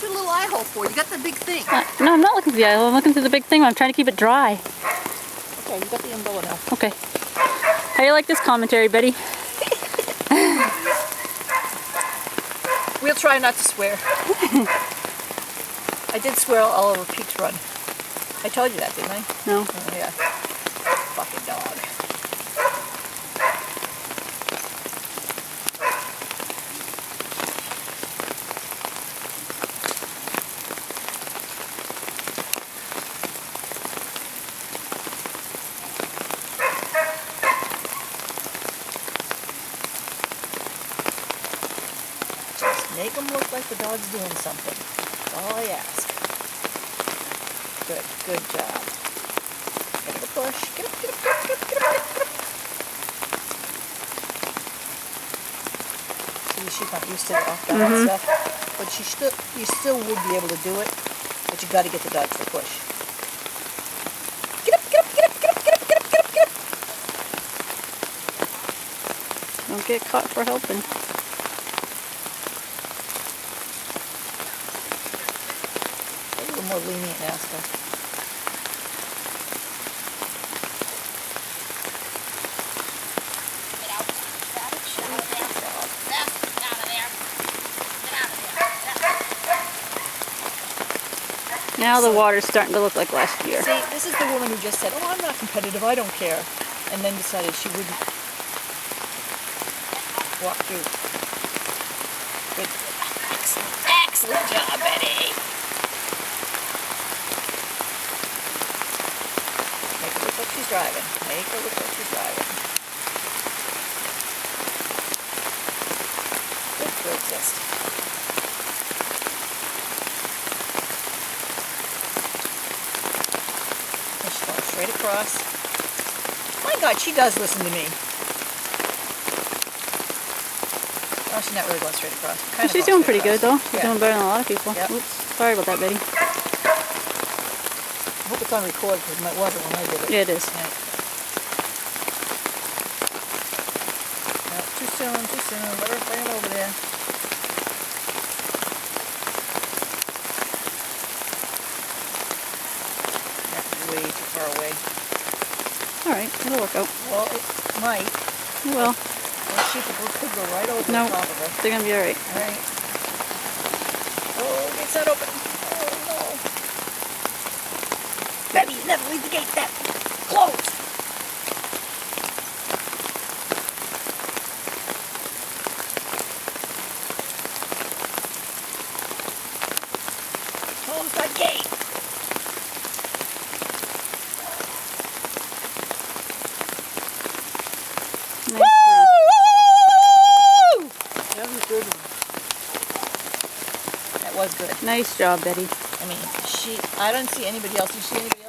through the little eye hole for? You got the big thing. No, I'm not looking through the eye hole. I'm looking through the big thing. I'm trying to keep it dry. Okay, you got the umbrella now. Okay. How do you like this commentary, Betty? We'll try not to swear. I did swear all over Pete's Run. I told you that, didn't I? No. Oh, yeah. Fucking dog. Just make them look like the dog's doing something. That's all I ask. Good job. Give it a push. Get up, get up, get up, get up, get up, get up. See, she's not used to the off-balance stuff, but you still would be able to do it, but you got to get the dog to push. Get up, get up, get up, get up, get up, get up, get up, get up. Don't get caught for helping. A little more lenient, Aska. Now the water's starting to look like last year. See, this is the woman who just said, "Oh, I'm not competitive, I don't care," and then decided she wouldn't walk through. Good. Excellent job, Betty. Make her look like she's driving. Make her look like she's driving. Good for exist. She's going straight across. My God, she does listen to me. Oh, she's not really going straight across. Kind of She's going doing pretty straight good though. across. She's Yeah. doing better than a lot of people. Yep. Oops. Sorry about that, Betty. I hope it's on record because it wasn't when I did it. Yeah, it is. Yeah. No, too soon, too soon. Let her bring it over there. That's way too far away. Alright, it'll work out. Well, it might. It will. Those sheep could go right over No. the top of her. They're gonna be alright. All right. Oh, gate's not open. Oh, no. Betty, never leave the gate that closed. Close that gate. Nice run. Woo! That was good. That was good. Nice job, Betty. I mean, I don't see anybody else. You see anybody else?